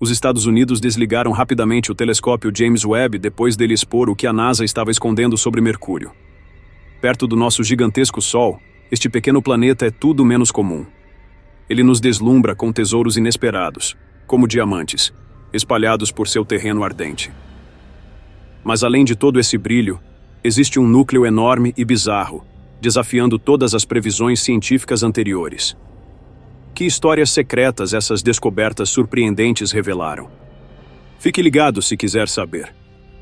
os Estados Unidos desligaram rapidamente o telescópio James Webb depois dele expor o que a NASA estava escondendo sobre Mercúrio. Perto do nosso gigantesco Sol, este pequeno planeta é tudo menos comum. Ele nos deslumbra com tesouros inesperados, como diamantes, espalhados por seu terreno ardente. Mas além de todo esse brilho, existe um núcleo enorme e bizarro, desafiando todas as previsões científicas anteriores. Que histórias secretas essas descobertas surpreendentes revelaram? Fique ligado se quiser saber,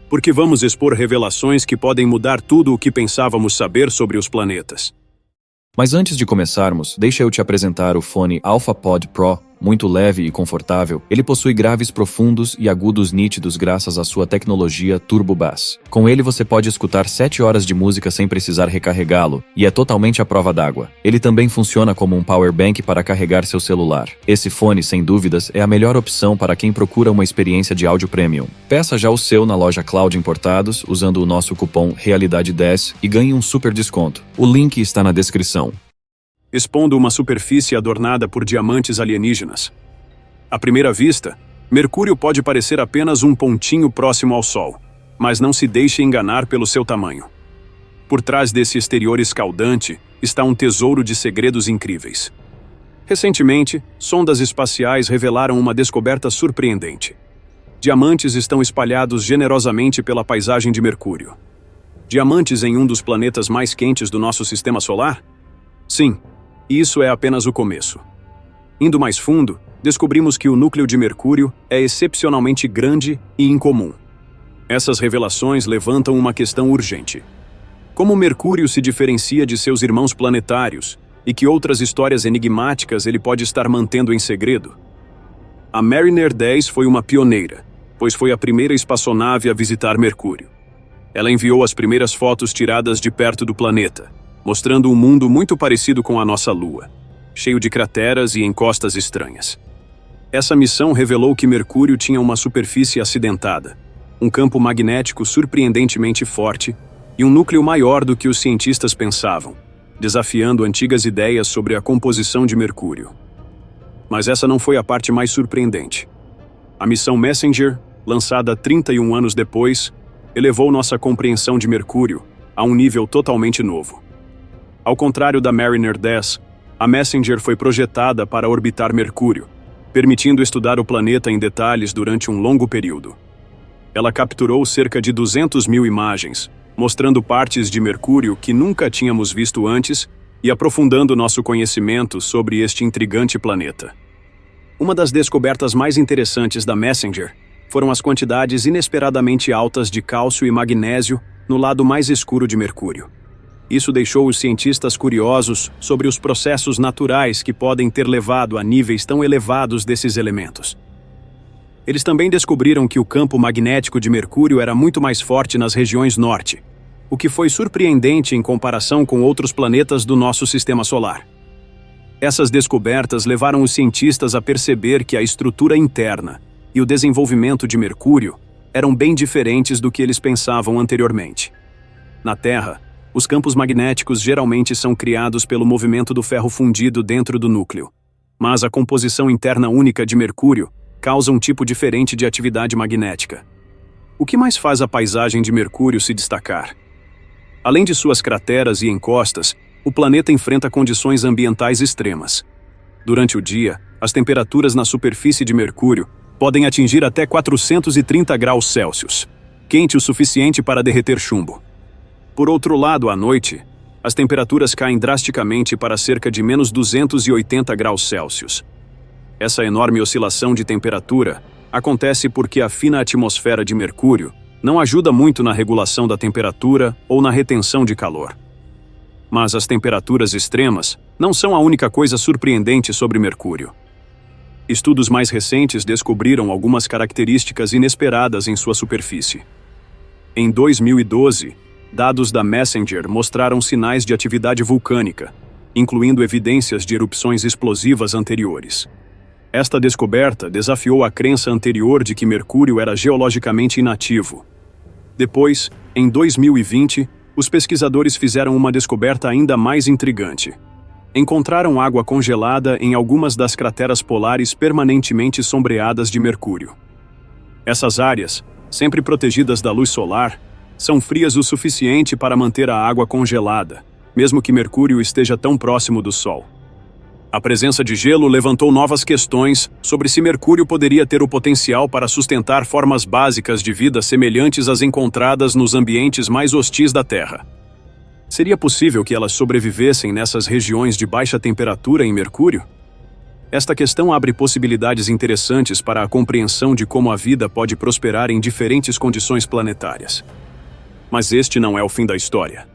porque vamos expor revelações que podem mudar tudo o que pensávamos saber sobre os planetas. Mas antes de começarmos, deixa eu te apresentar o fone AlphaPod Pro. Muito leve e confortável, ele possui graves profundos e agudos nítidos graças à sua tecnologia Turbo Bass. Com ele você pode escutar 7 horas de música sem precisar recarregá-lo, e é totalmente à prova d'água. Ele também funciona como um power bank para carregar seu celular. Esse fone, sem dúvidas, é a melhor opção para quem procura uma experiência de áudio premium. Peça já o seu na loja Cloud Importados, usando o nosso cupom Realidade10 e ganhe um super desconto. O link está na descrição. Expondo uma superfície adornada por diamantes alienígenas. À primeira vista, Mercúrio pode parecer apenas um pontinho próximo ao Sol, mas não se deixe enganar pelo seu tamanho. Por trás desse exterior escaldante está um tesouro de segredos incríveis. Recentemente, sondas espaciais revelaram uma descoberta surpreendente. Diamantes estão espalhados generosamente pela paisagem de Mercúrio. Diamantes em um dos planetas mais quentes do nosso sistema solar? Sim. Isso é apenas o começo. Indo mais fundo, descobrimos que o núcleo de Mercúrio é excepcionalmente grande e incomum. Essas revelações levantam uma questão urgente. Como Mercúrio se diferencia de seus irmãos planetários e que outras histórias enigmáticas ele pode estar mantendo em segredo? A Mariner 10 foi uma pioneira, pois foi a primeira espaçonave a visitar Mercúrio. Ela enviou as primeiras fotos tiradas de perto do planeta, mostrando um mundo muito parecido com a nossa Lua, cheio de crateras e encostas estranhas. Essa missão revelou que Mercúrio tinha uma superfície acidentada, um campo magnético surpreendentemente forte e um núcleo maior do que os cientistas pensavam, desafiando antigas ideias sobre a composição de Mercúrio. Mas essa não foi a parte mais surpreendente. A missão Messenger, lançada 31 anos depois, elevou nossa compreensão de Mercúrio a um nível totalmente novo. Ao contrário da Mariner 10, a Messenger foi projetada para orbitar Mercúrio, permitindo estudar o planeta em detalhes durante um longo período. Ela capturou cerca de 200 mil imagens, mostrando partes de Mercúrio que nunca tínhamos visto antes e aprofundando nosso conhecimento sobre este intrigante planeta. Uma das descobertas mais interessantes da Messenger foram as quantidades inesperadamente altas de cálcio e magnésio no lado mais escuro de Mercúrio. Isso deixou os cientistas curiosos sobre os processos naturais que podem ter levado a níveis tão elevados desses elementos. Eles também descobriram que o campo magnético de Mercúrio era muito mais forte nas regiões norte, o que foi surpreendente em comparação com outros planetas do nosso sistema solar. Essas descobertas levaram os cientistas a perceber que a estrutura interna e o desenvolvimento de Mercúrio eram bem diferentes do que eles pensavam anteriormente. Na Terra, os campos magnéticos geralmente são criados pelo movimento do ferro fundido dentro do núcleo, mas a composição interna única de Mercúrio causa um tipo diferente de atividade magnética. O que mais faz a paisagem de Mercúrio se destacar? Além de suas crateras e encostas, o planeta enfrenta condições ambientais extremas. Durante o dia, as temperaturas na superfície de Mercúrio podem atingir até 430 graus Celsius, quente o suficiente para derreter chumbo. Por outro lado, à noite, as temperaturas caem drasticamente para cerca de menos 280 graus Celsius. Essa enorme oscilação de temperatura acontece porque a fina atmosfera de Mercúrio não ajuda muito na regulação da temperatura ou na retenção de calor. Mas as temperaturas extremas não são a única coisa surpreendente sobre Mercúrio. Estudos mais recentes descobriram algumas características inesperadas em sua superfície. Em 2012, dados da Messenger mostraram sinais de atividade vulcânica, incluindo evidências de erupções explosivas anteriores. Esta descoberta desafiou a crença anterior de que Mercúrio era geologicamente inativo. Depois, em 2020, os pesquisadores fizeram uma descoberta ainda mais intrigante. encontraram água congelada em algumas das crateras polares permanentemente sombreadas de mercúrio. Essas áreas, sempre protegidas da luz solar, são frias o suficiente para manter a água congelada, mesmo que Mercúrio esteja tão próximo do Sol. A presença de gelo levantou novas questões sobre se Mercúrio poderia ter o potencial para sustentar formas básicas de vida semelhantes às encontradas nos ambientes mais hostis da Terra. Seria possível que elas sobrevivessem nessas regiões de baixa temperatura em Mercúrio? Esta questão abre possibilidades interessantes para a compreensão de como a vida pode prosperar em diferentes condições planetárias. Mas este não é o fim da história.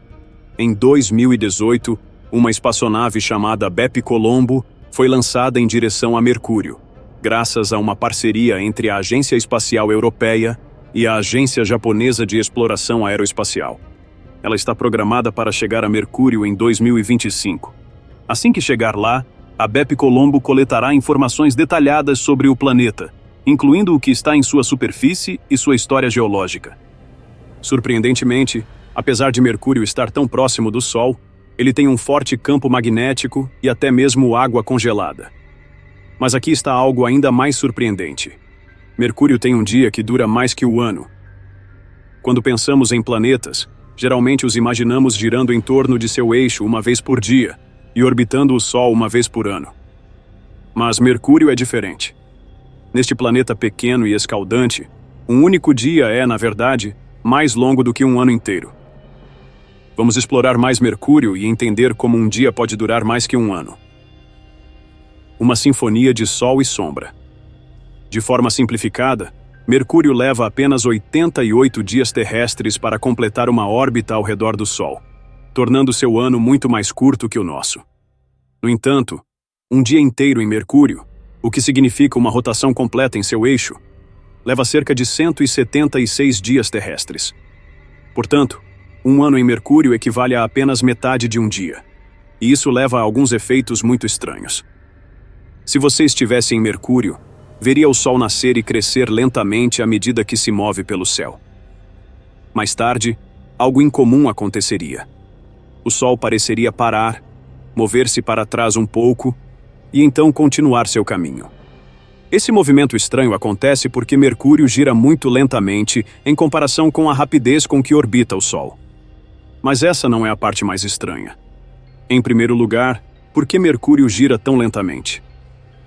Em 2018, uma espaçonave chamada Bepi-Colombo foi lançada em direção a Mercúrio, graças a uma parceria entre a Agência Espacial Europeia e a Agência Japonesa de Exploração Aeroespacial. Ela está programada para chegar a Mercúrio em 2025. Assim que chegar lá, a Bepi-Colombo coletará informações detalhadas sobre o planeta, incluindo o que está em sua superfície e sua história geológica. Surpreendentemente, apesar de Mercúrio estar tão próximo do Sol, ele tem um forte campo magnético e até mesmo água congelada. Mas aqui está algo ainda mais surpreendente. Mercúrio tem um dia que dura mais que o ano. Quando pensamos em planetas, geralmente os imaginamos girando em torno de seu eixo uma vez por dia e orbitando o Sol uma vez por ano. Mas Mercúrio é diferente. Neste planeta pequeno e escaldante, um único dia é, na verdade, mais longo do que um ano inteiro. Vamos explorar mais Mercúrio e entender como um dia pode durar mais que um ano. Uma sinfonia de sol e sombra. De forma simplificada, Mercúrio leva apenas 88 dias terrestres para completar uma órbita ao redor do Sol, tornando seu ano muito mais curto que o nosso. No entanto, um dia inteiro em Mercúrio, o que significa uma rotação completa em seu eixo, leva cerca de 176 dias terrestres. Portanto, um ano em Mercúrio equivale a apenas metade de um dia, e isso leva a alguns efeitos muito estranhos. Se você estivesse em Mercúrio, veria o Sol nascer e crescer lentamente à medida que se move pelo céu. Mais tarde, algo incomum aconteceria. O Sol pareceria parar, mover-se para trás um pouco, e então continuar seu caminho. Esse movimento estranho acontece porque Mercúrio gira muito lentamente em comparação com a rapidez com que orbita o Sol. Mas essa não é a parte mais estranha. Em primeiro lugar, por que Mercúrio gira tão lentamente?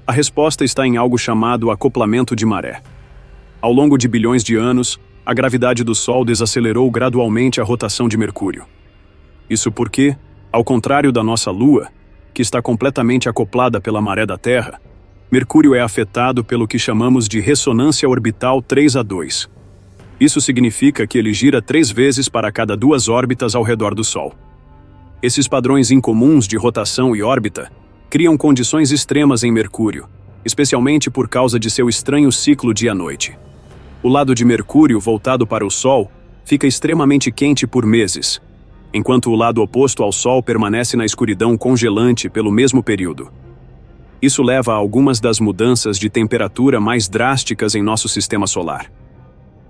A resposta está em algo chamado acoplamento de maré. Ao longo de bilhões de anos, a gravidade do Sol desacelerou gradualmente a rotação de Mercúrio. Isso porque, ao contrário da nossa Lua, que está completamente acoplada pela maré da Terra, Mercúrio é afetado pelo que chamamos de ressonância orbital 3:2. Isso significa que ele gira 3 vezes para cada 2 órbitas ao redor do Sol. Esses padrões incomuns de rotação e órbita criam condições extremas em Mercúrio, especialmente por causa de seu estranho ciclo dia-noite. O lado de Mercúrio voltado para o Sol fica extremamente quente por meses, enquanto o lado oposto ao Sol permanece na escuridão congelante pelo mesmo período. Isso leva a algumas das mudanças de temperatura mais drásticas em nosso sistema solar.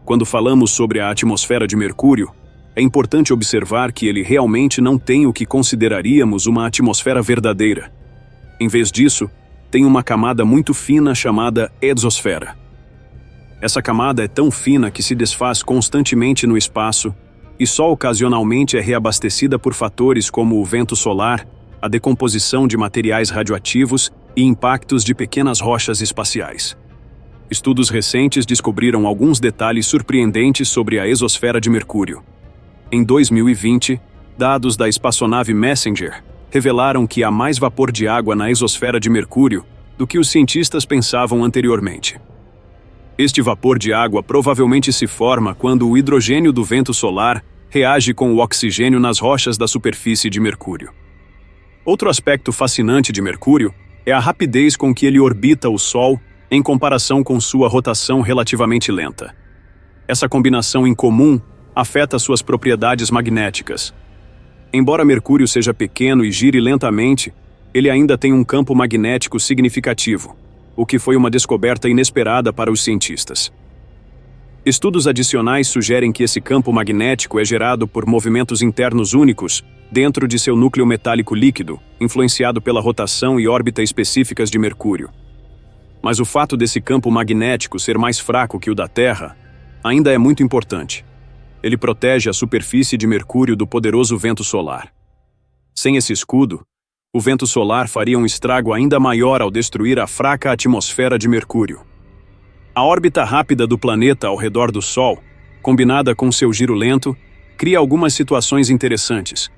Quando falamos sobre a atmosfera de Mercúrio, é importante observar que ele realmente não tem o que consideraríamos uma atmosfera verdadeira. Em vez disso, tem uma camada muito fina chamada exosfera. Essa camada é tão fina que se desfaz constantemente no espaço e só ocasionalmente é reabastecida por fatores como o vento solar, a decomposição de materiais radioativos e impactos de pequenas rochas espaciais. Estudos recentes descobriram alguns detalhes surpreendentes sobre a exosfera de Mercúrio. Em 2020, dados da espaçonave Messenger revelaram que há mais vapor de água na exosfera de Mercúrio do que os cientistas pensavam anteriormente. Este vapor de água provavelmente se forma quando o hidrogênio do vento solar reage com o oxigênio nas rochas da superfície de Mercúrio. Outro aspecto fascinante de Mercúrio é a rapidez com que ele orbita o Sol em comparação com sua rotação relativamente lenta. Essa combinação incomum afeta suas propriedades magnéticas. Embora Mercúrio seja pequeno e gire lentamente, ele ainda tem um campo magnético significativo, o que foi uma descoberta inesperada para os cientistas. Estudos adicionais sugerem que esse campo magnético é gerado por movimentos internos únicos dentro de seu núcleo metálico líquido, influenciado pela rotação e órbita específicas de Mercúrio. Mas o fato desse campo magnético ser mais fraco que o da Terra ainda é muito importante. Ele protege a superfície de Mercúrio do poderoso vento solar. Sem esse escudo, o vento solar faria um estrago ainda maior ao destruir a fraca atmosfera de Mercúrio. A órbita rápida do planeta ao redor do Sol, combinada com seu giro lento, cria algumas situações interessantes.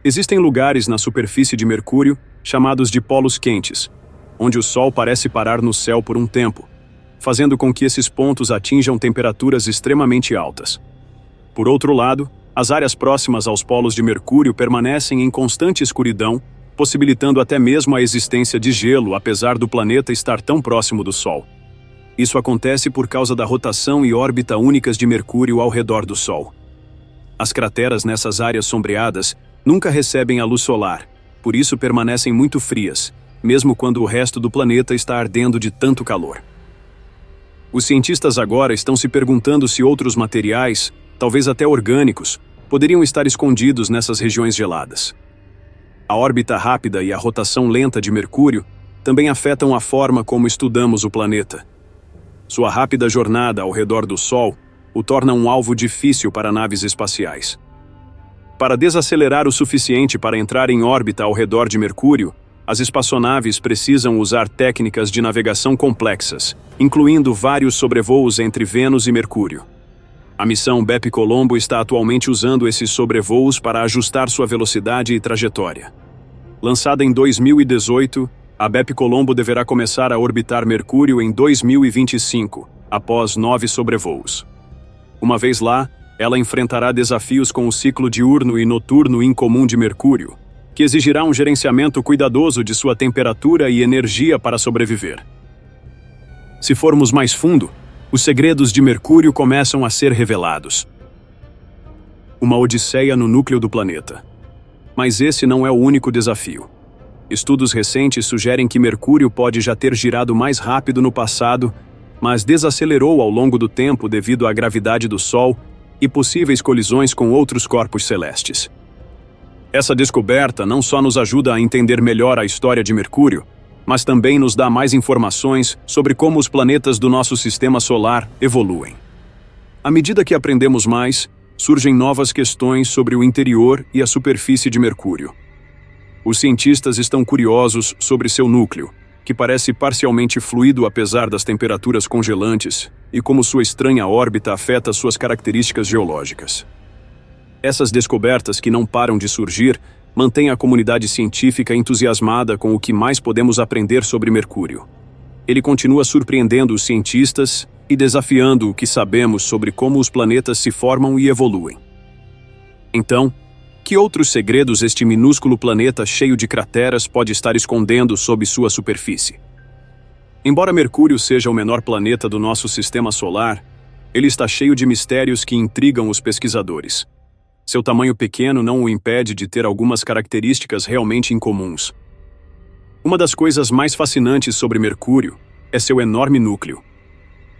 Existem lugares na superfície de Mercúrio, chamados de polos quentes, onde o Sol parece parar no céu por um tempo, fazendo com que esses pontos atinjam temperaturas extremamente altas. Por outro lado, as áreas próximas aos polos de Mercúrio permanecem em constante escuridão, possibilitando até mesmo a existência de gelo, apesar do planeta estar tão próximo do Sol. Isso acontece por causa da rotação e órbita únicas de Mercúrio ao redor do Sol. As crateras nessas áreas sombreadas nunca recebem a luz solar, por isso permanecem muito frias, mesmo quando o resto do planeta está ardendo de tanto calor. Os cientistas agora estão se perguntando se outros materiais, talvez até orgânicos, poderiam estar escondidos nessas regiões geladas. A órbita rápida e a rotação lenta de Mercúrio também afetam a forma como estudamos o planeta. Sua rápida jornada ao redor do Sol o torna um alvo difícil para naves espaciais. Para desacelerar o suficiente para entrar em órbita ao redor de Mercúrio, as espaçonaves precisam usar técnicas de navegação complexas, incluindo vários sobrevoos entre Vênus e Mercúrio. A missão Bepi-Colombo está atualmente usando esses sobrevoos para ajustar sua velocidade e trajetória. Lançada em 2018, a Bepi-Colombo deverá começar a orbitar Mercúrio em 2025, após 9 sobrevoos. Uma vez lá, ela enfrentará desafios com o ciclo diurno e noturno incomum de Mercúrio, que exigirá um gerenciamento cuidadoso de sua temperatura e energia para sobreviver. Se formos mais fundo, os segredos de Mercúrio começam a ser revelados. Uma odisseia no núcleo do planeta. Mas esse não é o único desafio. Estudos recentes sugerem que Mercúrio pode já ter girado mais rápido no passado, mas desacelerou ao longo do tempo devido à gravidade do Sol e possíveis colisões com outros corpos celestes. Essa descoberta não só nos ajuda a entender melhor a história de Mercúrio, mas também nos dá mais informações sobre como os planetas do nosso sistema solar evoluem. À medida que aprendemos mais, surgem novas questões sobre o interior e a superfície de Mercúrio. Os cientistas estão curiosos sobre seu núcleo, que parece parcialmente fluido apesar das temperaturas congelantes, e como sua estranha órbita afeta suas características geológicas. Essas descobertas que não param de surgir mantém a comunidade científica entusiasmada com o que mais podemos aprender sobre Mercúrio. Ele continua surpreendendo os cientistas e desafiando o que sabemos sobre como os planetas se formam e evoluem. Então, que outros segredos este minúsculo planeta cheio de crateras pode estar escondendo sob sua superfície? Embora Mercúrio seja o menor planeta do nosso sistema solar, ele está cheio de mistérios que intrigam os pesquisadores. Seu tamanho pequeno não o impede de ter algumas características realmente incomuns. Uma das coisas mais fascinantes sobre Mercúrio é seu enorme núcleo.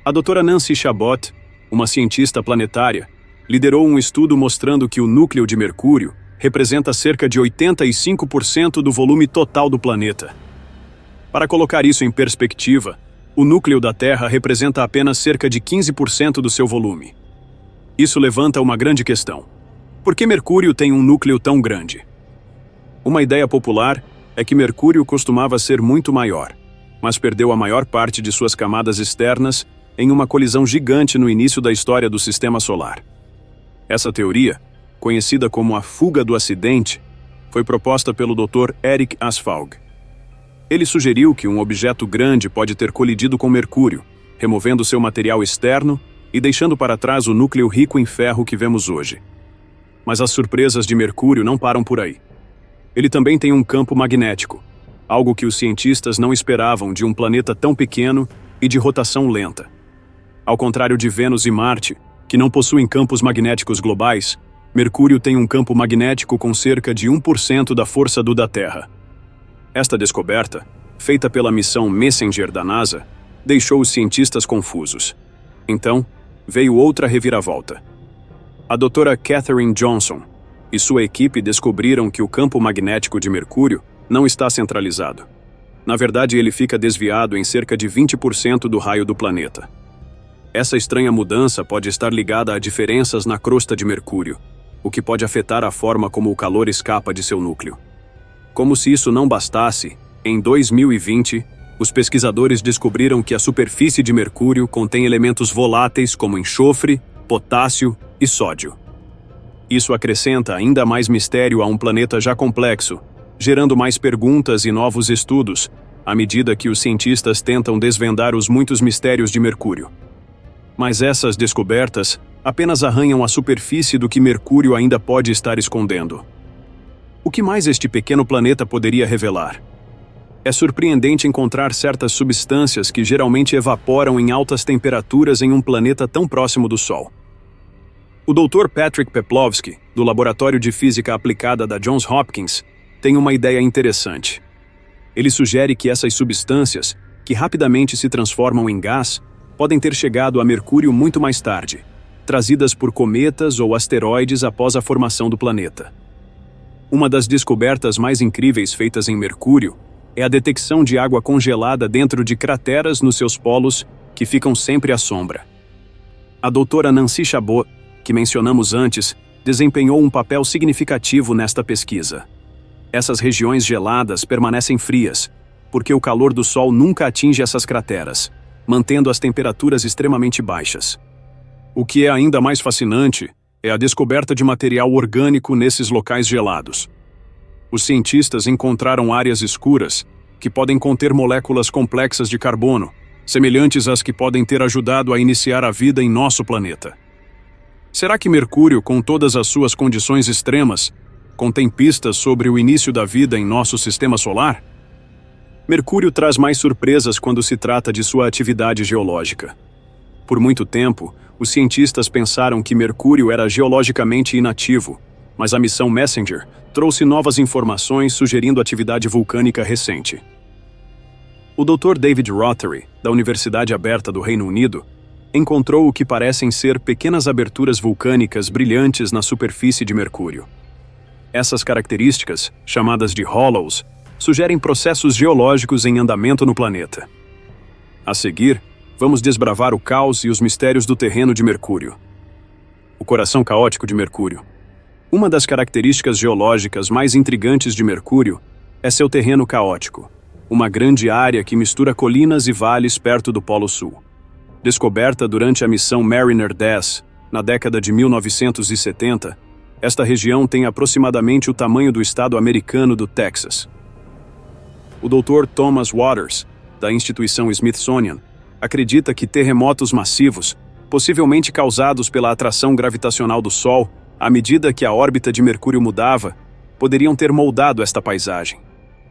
A doutora Nancy Chabot, uma cientista planetária, liderou um estudo mostrando que o núcleo de Mercúrio representa cerca de 85% do volume total do planeta. Para colocar isso em perspectiva, o núcleo da Terra representa apenas cerca de 15% do seu volume. Isso levanta uma grande questão. Por que Mercúrio tem um núcleo tão grande? Uma ideia popular é que Mercúrio costumava ser muito maior, mas perdeu a maior parte de suas camadas externas em uma colisão gigante no início da história do Sistema Solar. Essa teoria, conhecida como a fuga do acidente, foi proposta pelo Dr. Eric Asfalg. Ele sugeriu que um objeto grande pode ter colidido com Mercúrio, removendo seu material externo e deixando para trás o núcleo rico em ferro que vemos hoje. Mas as surpresas de Mercúrio não param por aí. Ele também tem um campo magnético, algo que os cientistas não esperavam de um planeta tão pequeno e de rotação lenta. Ao contrário de Vênus e Marte, que não possuem campos magnéticos globais, Mercúrio tem um campo magnético com cerca de 1% da força do da Terra. Esta descoberta, feita pela missão Messenger da NASA, deixou os cientistas confusos. Então, veio outra reviravolta. A doutora Katherine Johnson, e sua equipe descobriram que o campo magnético de Mercúrio não está centralizado. Na verdade, ele fica desviado em cerca de 20% do raio do planeta. Essa estranha mudança pode estar ligada a diferenças na crosta de Mercúrio, o que pode afetar a forma como o calor escapa de seu núcleo. Como se isso não bastasse, em 2020, os pesquisadores descobriram que a superfície de Mercúrio contém elementos voláteis como enxofre, potássio e sódio. Isso acrescenta ainda mais mistério a um planeta já complexo, gerando mais perguntas e novos estudos, à medida que os cientistas tentam desvendar os muitos mistérios de Mercúrio. Mas essas descobertas apenas arranham a superfície do que Mercúrio ainda pode estar escondendo. O que mais este pequeno planeta poderia revelar? É surpreendente encontrar certas substâncias que geralmente evaporam em altas temperaturas em um planeta tão próximo do Sol. O Dr. Patrick Peplovski, do Laboratório de Física Aplicada da Johns Hopkins, tem uma ideia interessante. Ele sugere que essas substâncias, que rapidamente se transformam em gás, podem ter chegado a Mercúrio muito mais tarde, trazidas por cometas ou asteroides após a formação do planeta. Uma das descobertas mais incríveis feitas em Mercúrio é a detecção de água congelada dentro de crateras nos seus polos que ficam sempre à sombra. A doutora Nancy Chabot, que mencionamos antes, desempenhou um papel significativo nesta pesquisa. Essas regiões geladas permanecem frias, porque o calor do Sol nunca atinge essas crateras, mantendo as temperaturas extremamente baixas. O que é ainda mais fascinante é a descoberta de material orgânico nesses locais gelados. Os cientistas encontraram áreas escuras que podem conter moléculas complexas de carbono, semelhantes às que podem ter ajudado a iniciar a vida em nosso planeta. Será que Mercúrio, com todas as suas condições extremas, contém pistas sobre o início da vida em nosso sistema solar? Mercúrio traz mais surpresas quando se trata de sua atividade geológica. Por muito tempo, os cientistas pensaram que Mercúrio era geologicamente inativo, mas a missão Messenger trouxe novas informações sugerindo atividade vulcânica recente. O Dr. David Rothery, da Universidade Aberta do Reino Unido, encontrou o que parecem ser pequenas aberturas vulcânicas brilhantes na superfície de Mercúrio. Essas características, chamadas de hollows, sugerem processos geológicos em andamento no planeta. A seguir, vamos desbravar o caos e os mistérios do terreno de Mercúrio. O coração caótico de Mercúrio. Uma das características geológicas mais intrigantes de Mercúrio é seu terreno caótico, uma grande área que mistura colinas e vales perto do Polo Sul. Descoberta durante a missão Mariner 10, na década de 1970, esta região tem aproximadamente o tamanho do estado americano do Texas. O Dr. Thomas Waters, da instituição Smithsonian, acredita que terremotos massivos, possivelmente causados pela atração gravitacional do Sol, à medida que a órbita de Mercúrio mudava, poderiam ter moldado esta paisagem.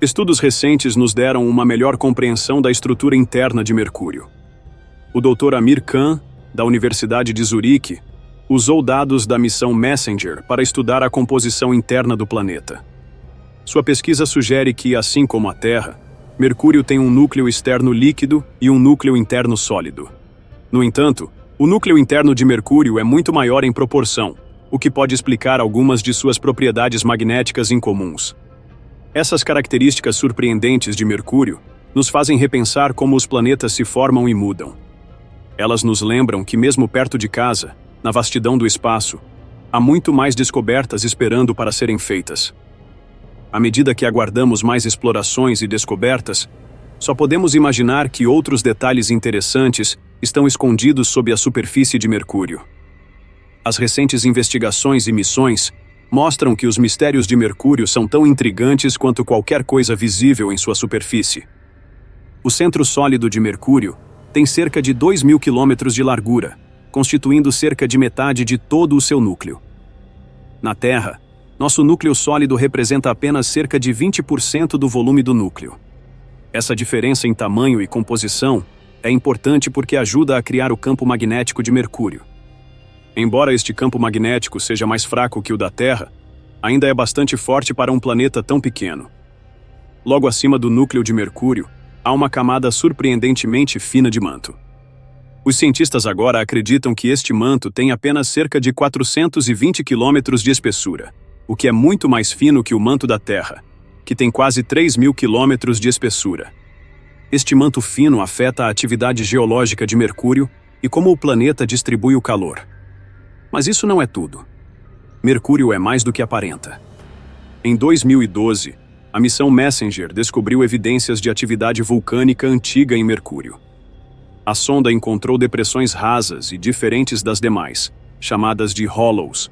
Estudos recentes nos deram uma melhor compreensão da estrutura interna de Mercúrio. O Dr. Amir Khan, da Universidade de Zurique, usou dados da missão Messenger para estudar a composição interna do planeta. Sua pesquisa sugere que, assim como a Terra, Mercúrio tem um núcleo externo líquido e um núcleo interno sólido. No entanto, o núcleo interno de Mercúrio é muito maior em proporção, o que pode explicar algumas de suas propriedades magnéticas incomuns. Essas características surpreendentes de Mercúrio nos fazem repensar como os planetas se formam e mudam. Elas nos lembram que, mesmo perto de casa, na vastidão do espaço, há muito mais descobertas esperando para serem feitas. À medida que aguardamos mais explorações e descobertas, só podemos imaginar que outros detalhes interessantes estão escondidos sob a superfície de Mercúrio. As recentes investigações e missões mostram que os mistérios de Mercúrio são tão intrigantes quanto qualquer coisa visível em sua superfície. O centro sólido de Mercúrio tem cerca de 2.000 quilômetros de largura, constituindo cerca de metade de todo o seu núcleo. Na Terra, nosso núcleo sólido representa apenas cerca de 20% do volume do núcleo. Essa diferença em tamanho e composição é importante porque ajuda a criar o campo magnético de Mercúrio. Embora este campo magnético seja mais fraco que o da Terra, ainda é bastante forte para um planeta tão pequeno. Logo acima do núcleo de Mercúrio, há uma camada surpreendentemente fina de manto. Os cientistas agora acreditam que este manto tem apenas cerca de 420 quilômetros de espessura, o que é muito mais fino que o manto da Terra, que tem quase 3.000 quilômetros de espessura. Este manto fino afeta a atividade geológica de Mercúrio e como o planeta distribui o calor. Mas isso não é tudo. Mercúrio é mais do que aparenta. Em 2012, a missão Messenger descobriu evidências de atividade vulcânica antiga em Mercúrio. A sonda encontrou depressões rasas e diferentes das demais, chamadas de hollows,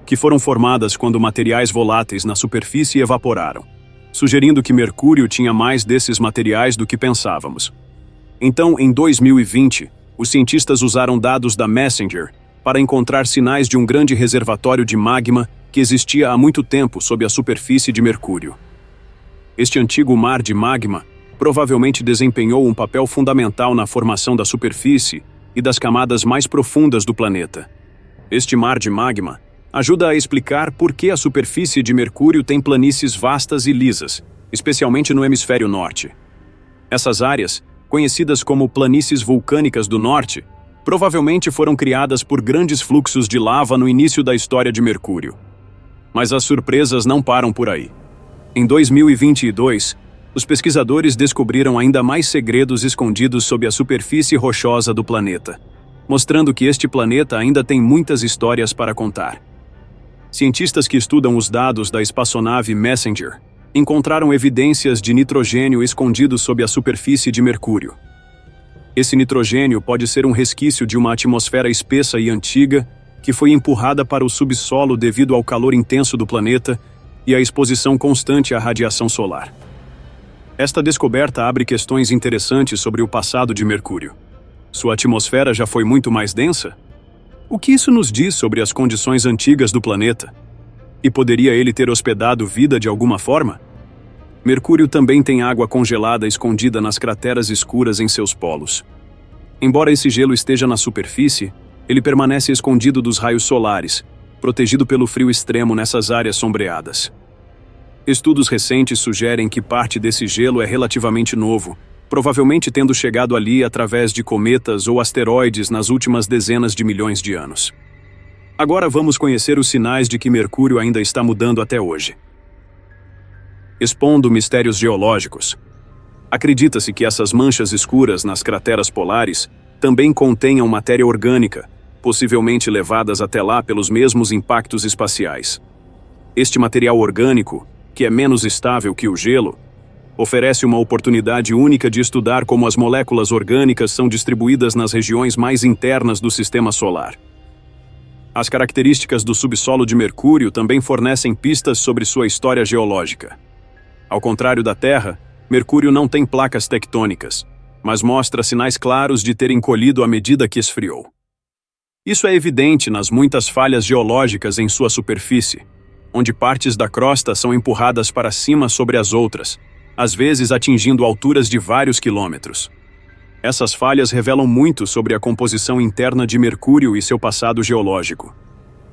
que foram formadas quando materiais voláteis na superfície evaporaram, sugerindo que Mercúrio tinha mais desses materiais do que pensávamos. Então, em 2020, os cientistas usaram dados da Messenger para encontrar sinais de um grande reservatório de magma que existia há muito tempo sob a superfície de Mercúrio. Este antigo mar de magma provavelmente desempenhou um papel fundamental na formação da superfície e das camadas mais profundas do planeta. Este mar de magma ajuda a explicar por que a superfície de Mercúrio tem planícies vastas e lisas, especialmente no hemisfério norte. Essas áreas, conhecidas como planícies vulcânicas do norte, provavelmente foram criadas por grandes fluxos de lava no início da história de Mercúrio. Mas as surpresas não param por aí. Em 2022, os pesquisadores descobriram ainda mais segredos escondidos sob a superfície rochosa do planeta, mostrando que este planeta ainda tem muitas histórias para contar. Cientistas que estudam os dados da espaçonave Messenger encontraram evidências de nitrogênio escondido sob a superfície de Mercúrio. Esse nitrogênio pode ser um resquício de uma atmosfera espessa e antiga que foi empurrada para o subsolo devido ao calor intenso do planeta e à exposição constante à radiação solar. Esta descoberta abre questões interessantes sobre o passado de Mercúrio. Sua atmosfera já foi muito mais densa? O que isso nos diz sobre as condições antigas do planeta? E poderia ele ter hospedado vida de alguma forma? Mercúrio também tem água congelada escondida nas crateras escuras em seus polos. Embora esse gelo esteja na superfície, ele permanece escondido dos raios solares, protegido pelo frio extremo nessas áreas sombreadas. Estudos recentes sugerem que parte desse gelo é relativamente novo, provavelmente tendo chegado ali através de cometas ou asteroides nas últimas dezenas de milhões de anos. Agora vamos conhecer os sinais de que Mercúrio ainda está mudando até hoje. Expondo mistérios geológicos. Acredita-se que essas manchas escuras nas crateras polares também contenham matéria orgânica, possivelmente levadas até lá pelos mesmos impactos espaciais. Este material orgânico, que é menos estável que o gelo, oferece uma oportunidade única de estudar como as moléculas orgânicas são distribuídas nas regiões mais internas do sistema solar. As características do subsolo de Mercúrio também fornecem pistas sobre sua história geológica. Ao contrário da Terra, Mercúrio não tem placas tectônicas, mas mostra sinais claros de ter encolhido à medida que esfriou. Isso é evidente nas muitas falhas geológicas em sua superfície, onde partes da crosta são empurradas para cima sobre as outras, às vezes atingindo alturas de vários quilômetros. Essas falhas revelam muito sobre a composição interna de Mercúrio e seu passado geológico.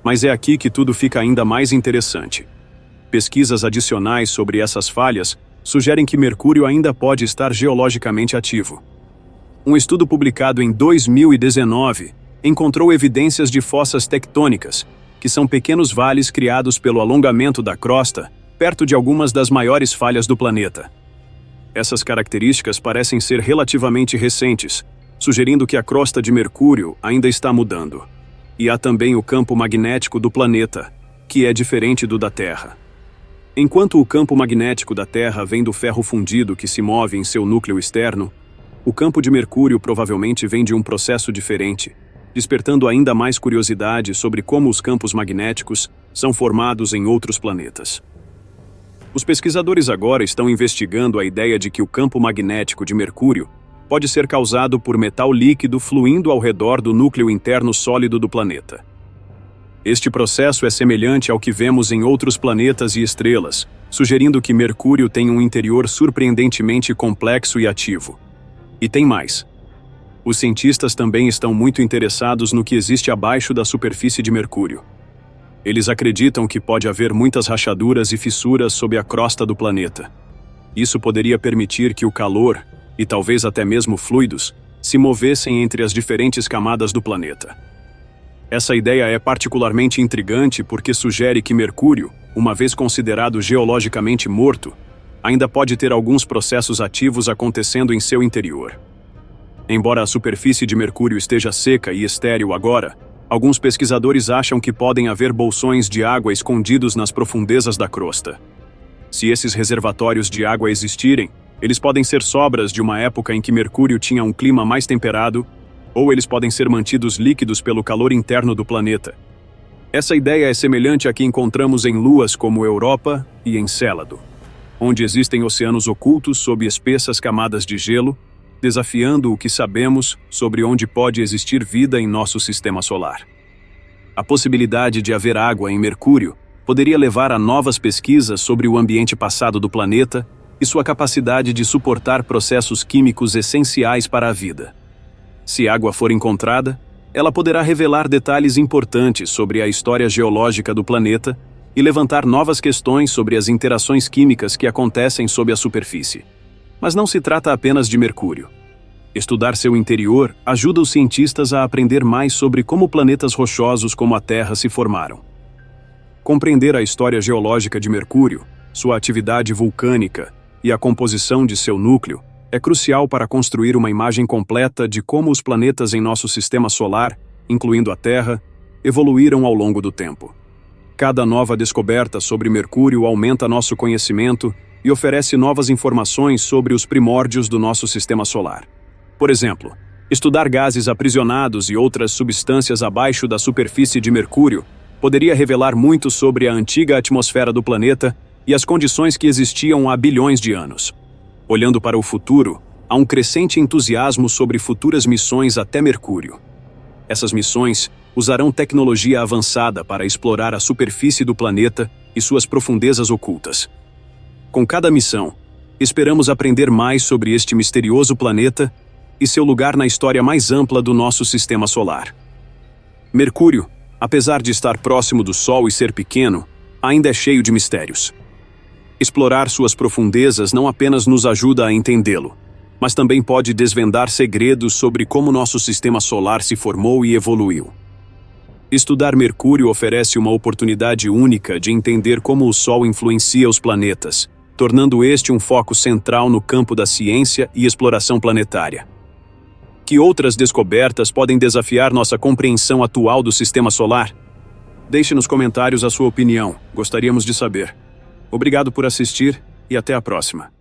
Mas é aqui que tudo fica ainda mais interessante. Pesquisas adicionais sobre essas falhas sugerem que Mercúrio ainda pode estar geologicamente ativo. Um estudo publicado em 2019 encontrou evidências de fossas tectônicas, que são pequenos vales criados pelo alongamento da crosta, perto de algumas das maiores falhas do planeta. Essas características parecem ser relativamente recentes, sugerindo que a crosta de Mercúrio ainda está mudando. E há também o campo magnético do planeta, que é diferente do da Terra. Enquanto o campo magnético da Terra vem do ferro fundido que se move em seu núcleo externo, o campo de Mercúrio provavelmente vem de um processo diferente, despertando ainda mais curiosidade sobre como os campos magnéticos são formados em outros planetas. Os pesquisadores agora estão investigando a ideia de que o campo magnético de Mercúrio pode ser causado por metal líquido fluindo ao redor do núcleo interno sólido do planeta. Este processo é semelhante ao que vemos em outros planetas e estrelas, sugerindo que Mercúrio tem um interior surpreendentemente complexo e ativo. E tem mais. Os cientistas também estão muito interessados no que existe abaixo da superfície de Mercúrio. Eles acreditam que pode haver muitas rachaduras e fissuras sob a crosta do planeta. Isso poderia permitir que o calor, e talvez até mesmo fluidos, se movessem entre as diferentes camadas do planeta. Essa ideia é particularmente intrigante porque sugere que Mercúrio uma vez considerado geologicamente morto, ainda pode ter alguns processos ativos acontecendo em seu interior. Embora a superfície de Mercúrio esteja seca e estéril agora, alguns pesquisadores acham que podem haver bolsões de água escondidos nas profundezas da crosta. Se esses reservatórios de água existirem, eles podem ser sobras de uma época em que Mercúrio tinha um clima mais temperado, ou eles podem ser mantidos líquidos pelo calor interno do planeta. Essa ideia é semelhante à que encontramos em luas como Europa e Encélado, onde existem oceanos ocultos sob espessas camadas de gelo, desafiando o que sabemos sobre onde pode existir vida em nosso sistema solar. A possibilidade de haver água em Mercúrio poderia levar a novas pesquisas sobre o ambiente passado do planeta e sua capacidade de suportar processos químicos essenciais para a vida. Se água for encontrada, ela poderá revelar detalhes importantes sobre a história geológica do planeta e levantar novas questões sobre as interações químicas que acontecem sob a superfície. Mas não se trata apenas de Mercúrio. Estudar seu interior ajuda os cientistas a aprender mais sobre como planetas rochosos como a Terra se formaram. Compreender a história geológica de Mercúrio, sua atividade vulcânica e a composição de seu núcleo é crucial para construir uma imagem completa de como os planetas em nosso sistema solar, incluindo a Terra, evoluíram ao longo do tempo. Cada nova descoberta sobre Mercúrio aumenta nosso conhecimento e oferece novas informações sobre os primórdios do nosso sistema solar. Por exemplo, estudar gases aprisionados e outras substâncias abaixo da superfície de Mercúrio poderia revelar muito sobre a antiga atmosfera do planeta e as condições que existiam há bilhões de anos. Olhando para o futuro, há um crescente entusiasmo sobre futuras missões até Mercúrio. Essas missões usarão tecnologia avançada para explorar a superfície do planeta e suas profundezas ocultas. Com cada missão, esperamos aprender mais sobre este misterioso planeta e seu lugar na história mais ampla do nosso sistema solar. Mercúrio, apesar de estar próximo do Sol e ser pequeno, ainda é cheio de mistérios. Explorar suas profundezas não apenas nos ajuda a entendê-lo, mas também pode desvendar segredos sobre como nosso sistema solar se formou e evoluiu. Estudar Mercúrio oferece uma oportunidade única de entender como o Sol influencia os planetas, tornando este um foco central no campo da ciência e exploração planetária. Que outras descobertas podem desafiar nossa compreensão atual do sistema solar? Deixe nos comentários a sua opinião, gostaríamos de saber. Obrigado por assistir e até a próxima.